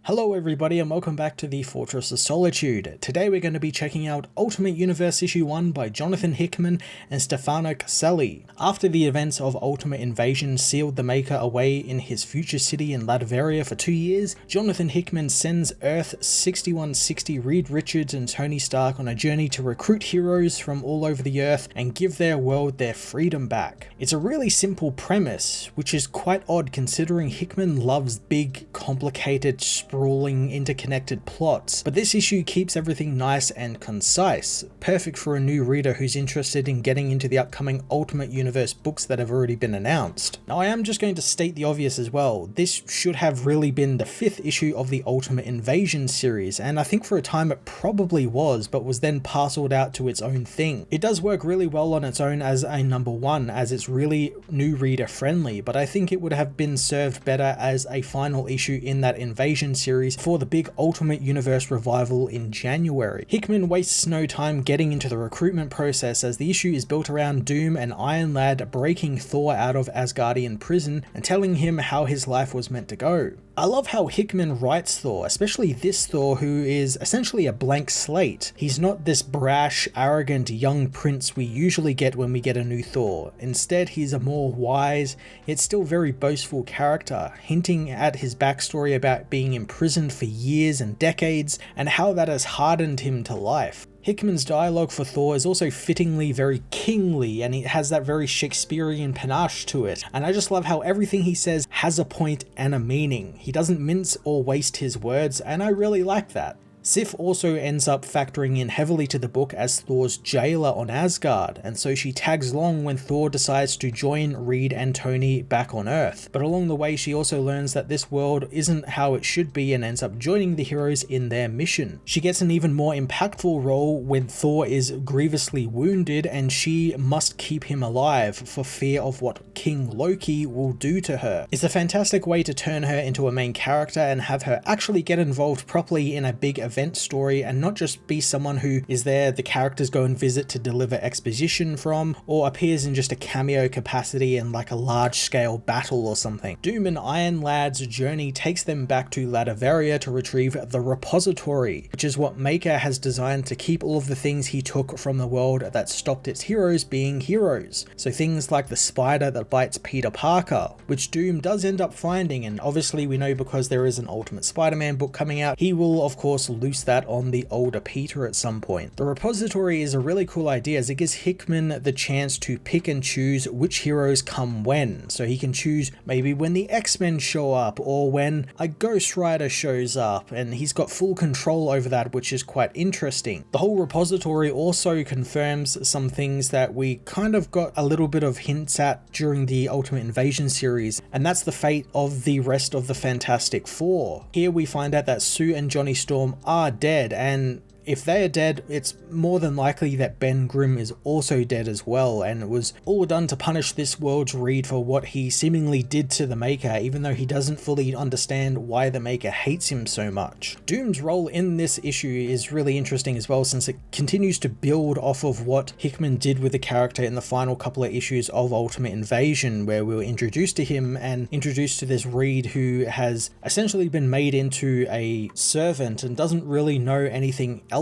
Hello everybody and welcome back to the Fortress of Solitude. Today we're going to be checking out Ultimate Universe Issue 1 by Jonathan Hickman and Stefano Caselli. After the events of Ultimate Invasion sealed the Maker away in his future city in Latveria for 2 years, Jonathan Hickman sends Earth 6160 Reed Richards and Tony Stark on a journey to recruit heroes from all over the Earth and give their world their freedom back. It's a really simple premise, which is quite odd considering Hickman loves big, complicated, sprawling, interconnected plots, but this issue keeps everything nice and concise, perfect for a new reader who's interested in getting into the upcoming Ultimate Universe books that have already been announced. Now I am just going to state the obvious as well, this should have really been the 5th issue of the Ultimate Invasion series, and I think for a time it probably was, but was then parceled out to its own thing. It does work really well on its own as a number 1, as it's really new reader friendly, but I think it would have been served better as a final issue in that Invasion series for the big Ultimate Universe revival in January. Hickman wastes no time getting into the recruitment process as the issue is built around Doom and Iron Lad breaking Thor out of Asgardian prison and telling him how his life was meant to go. I love how Hickman writes Thor, especially this Thor who is essentially a blank slate. He's not this brash, arrogant young prince we usually get when we get a new Thor. Instead, he's a more wise, yet still very boastful character, hinting at his backstory about being imprisoned for years and decades and how that has hardened him to life. Hickman's dialogue for Thor is also fittingly very kingly, and it has that very Shakespearean panache to it, and I just love how everything he says has a point and a meaning. He doesn't mince or waste his words, and I really like that. Sif also ends up factoring in heavily to the book as Thor's jailer on Asgard, and so she tags along when Thor decides to join Reed and Tony back on Earth. But along the way she also learns that this world isn't how it should be and ends up joining the heroes in their mission. She gets an even more impactful role when Thor is grievously wounded and she must keep him alive for fear of what King Loki will do to her. It's a fantastic way to turn her into a main character and have her actually get involved properly in a big event story and not just be someone who is there the characters go and visit to deliver exposition from, or appears in just a cameo capacity in like a large scale battle or something. Doom and Iron Lad's journey takes them back to Latveria to retrieve the repository, which is what Maker has designed to keep all of the things he took from the world that stopped its heroes being heroes. So things like the spider that bites Peter Parker, which Doom does end up finding, and obviously we know because there is an Ultimate Spider-Man book coming out, he will of course loose that on the older Peter at some point. The repository is a really cool idea as it gives Hickman the chance to pick and choose which heroes come when, so he can choose maybe when the X-Men show up or when a Ghost Rider shows up, and he's got full control over that, which is quite interesting. The whole repository also confirms some things that we kind of got a little bit of hints at during the Ultimate Invasion series, and that's the fate of the rest of the Fantastic Four. Here we find out that Sue and Johnny Storm are dead, and if they are dead, it's more than likely that Ben Grimm is also dead as well, and it was all done to punish this world's Reed for what he seemingly did to the Maker, even though he doesn't fully understand why the Maker hates him so much. Doom's role in this issue is really interesting as well, since it continues to build off of what Hickman did with the character in the final couple of issues of Ultimate Invasion, where we were introduced to him and introduced to this Reed who has essentially been made into a servant and doesn't really know anything else.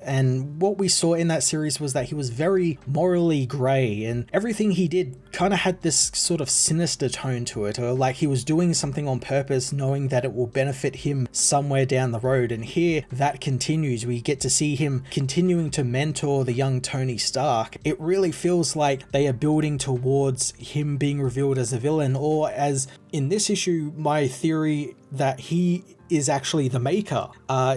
And what we saw in that series was that he was very morally grey, and everything he did kind of had this sort of sinister tone to it, or like he was doing something on purpose knowing that it will benefit him somewhere down the road. And here that continues. We get to see him continuing to mentor the young Tony Stark. It really feels like they are building towards him being revealed as a villain, or as in this issue, my theory that he is actually the Maker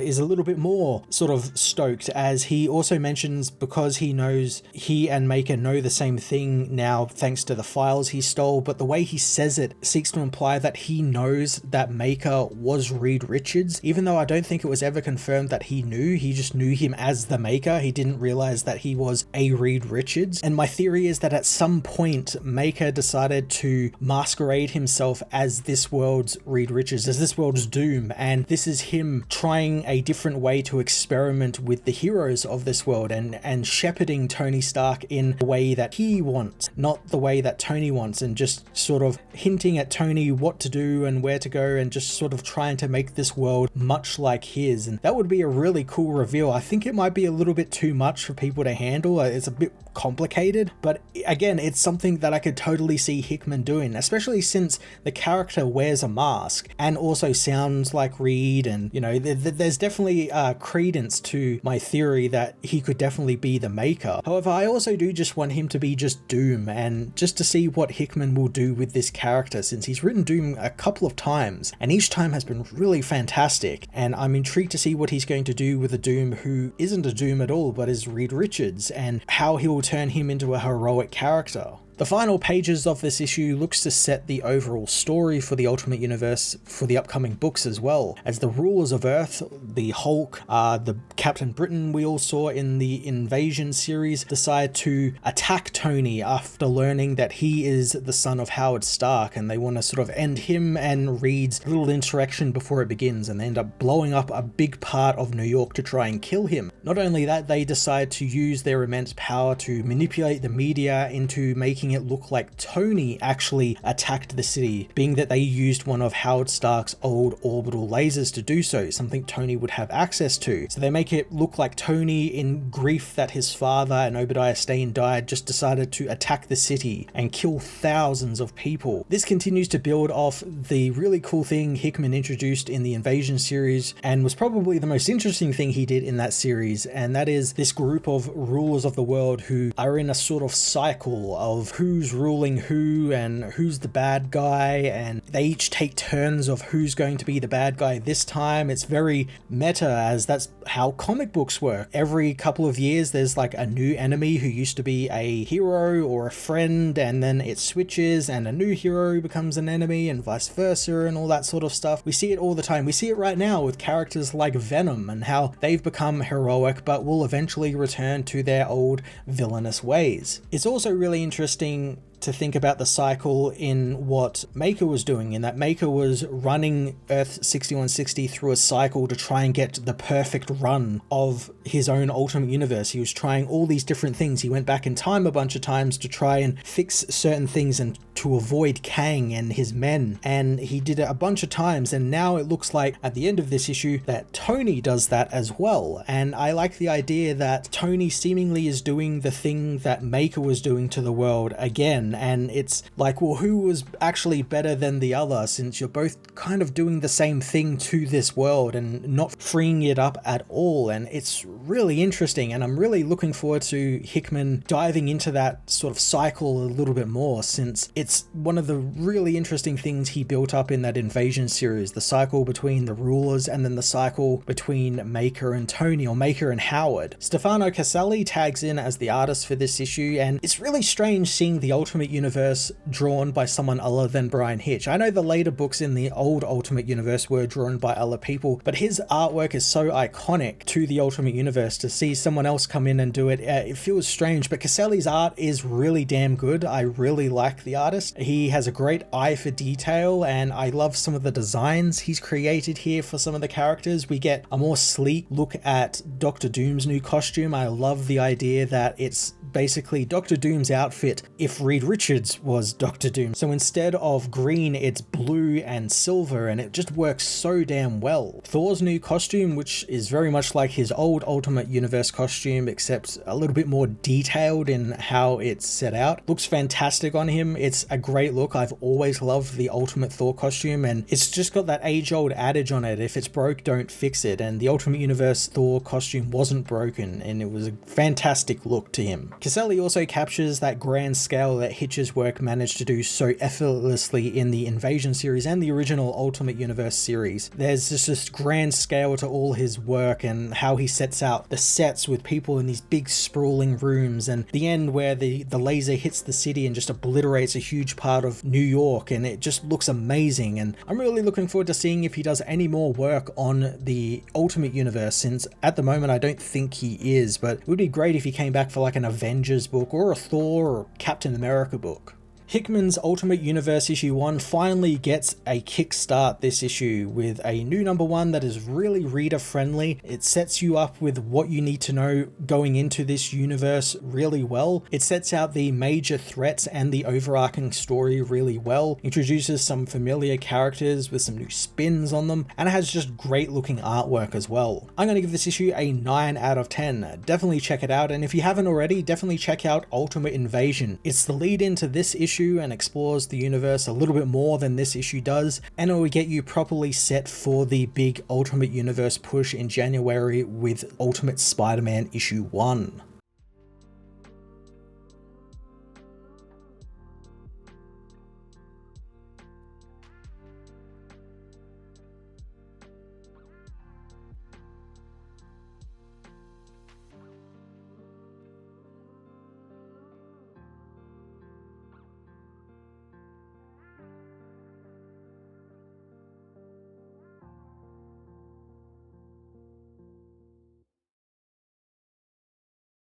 is a little bit more sort of stoked, as he also mentions because he knows he and Maker know the same thing now thanks to the files he stole, but the way he says it seeks to imply that he knows that Maker was Reed Richards, even though I don't think it was ever confirmed that he knew. He just knew him as the Maker. He didn't realize that he was a Reed Richards. And my theory is that at some point Maker decided to masquerade himself as this world's Reed Richards, as this world's Doom, and this is him trying a different way to experiment with the heroes of this world and shepherding Tony Stark in the way that he wants, not the way that Tony wants, and just sort of hinting at Tony what to do and where to go, and just sort of trying to make this world much like his. And that would be a really cool reveal. I think it might be a little bit too much for people to handle. It's a bit complicated, but again, it's something that I could totally see Hickman doing, especially since the character wears a mask and also sounds like Reed, and you know, there's definitely credence to my theory that he could definitely be the Maker. However, I also do just want him to be just Doom, and just to see what Hickman will do with this character, since he's written Doom a couple of times and each time has been really fantastic, and I'm intrigued to see what he's going to do with a Doom who isn't a Doom at all but is Reed Richards, and how he will turn him into a heroic character. The final pages of this issue looks to set the overall story for the Ultimate Universe for the upcoming books as well, as the rulers of Earth, the Hulk, the Captain Britain we all saw in the Invasion series, decide to attack Tony after learning that he is the son of Howard Stark, and they want to sort of end him and Reed's little interaction before it begins, and they end up blowing up a big part of New York to try and kill him. Not only that, they decide to use their immense power to manipulate the media into making it look like Tony actually attacked the city, being that they used one of Howard Stark's old orbital lasers to do so, something Tony would have access to. So they make it look like Tony, in grief that his father and Obadiah Stane died, just decided to attack the city and kill thousands of people. This continues to build off the really cool thing Hickman introduced in the Invasion series, and was probably the most interesting thing he did in that series, and that is this group of rulers of the world who are in a sort of cycle of who's ruling who and who's the bad guy, and they each take turns of who's going to be the bad guy this time. It's very meta, as that's how comic books work. Every couple of years there's like a new enemy who used to be a hero or a friend, and then it switches and a new hero becomes an enemy, and vice versa, and all that sort of stuff. We see it all the time. We see it right now with characters like Venom and how they've become heroic but will eventually return to their old villainous ways. It's also really interesting to think about the cycle in what Maker was doing, in that Maker was running Earth 6160 through a cycle to try and get the perfect run of his own Ultimate Universe. He was trying all these different things. He went back in time a bunch of times to try and fix certain things and to avoid Kang and his men, and he did it a bunch of times, and now it looks like at the end of this issue that Tony does that as well. And I like the idea that Tony seemingly is doing the thing that Maker was doing to the world again, and it's like, well, who was actually better than the other, since you're both kind of doing the same thing to this world and not freeing it up at all. And it's really interesting, and I'm really looking forward to Hickman diving into that sort of cycle a little bit more, since it's one of the really interesting things he built up in that Invasion series, the cycle between the rulers and then the cycle between Maker and Tony, or Maker and Howard. Stefano Caselli tags in as the artist for this issue, and it's really strange seeing the Ultimate Universe drawn by someone other than Brian Hitch. I know the later books in the old Ultimate Universe were drawn by other people, but his artwork is so iconic to the Ultimate Universe. To see someone else come in and do it, it feels strange, but Caselli's art is really damn good. I really like the artist. He has a great eye for detail, and I love some of the designs he's created here for some of the characters. We get a more sleek look at Doctor Doom's new costume. I love the idea that it's basically Doctor Doom's outfit if Reed Richards was Doctor Doom. So instead of green, it's blue and silver, and it just works so damn well. Thor's new costume, which is very much like his old Ultimate Universe costume, except a little bit more detailed in how it's set out, looks fantastic on him. It's a great look. I've always loved the Ultimate Thor costume, and it's just got that age-old adage on it, if it's broke, don't fix it, and the Ultimate Universe Thor costume wasn't broken, and it was a fantastic look to him. Caselli also captures that grand scale that Hitch's work managed to do so effortlessly in the Invasion series and the original Ultimate Universe series. There's just this grand scale to all his work, and how he sets out the sets with people in these big sprawling rooms, and the end where the laser hits the city and just obliterates a huge part of New York, and it just looks amazing. And I'm really looking forward to seeing if he does any more work on the Ultimate Universe, since at the moment I don't think he is, but it would be great if he came back for like an Avengers book or a Thor or Captain America book. Hickman's Ultimate Universe issue 1 finally gets a kickstart this issue with a new number 1 that is really reader friendly. It sets you up with what you need to know going into this universe really well. It sets out the major threats and the overarching story really well, introduces some familiar characters with some new spins on them, and it has just great looking artwork as well. I'm going to give this issue a 9 out of 10. Definitely check it out, and if you haven't already, definitely check out Ultimate Invasion. It's the lead into this issue and explores the universe a little bit more than this issue does, and it will get you properly set for the big Ultimate Universe push in January with Ultimate Spider-Man issue 1.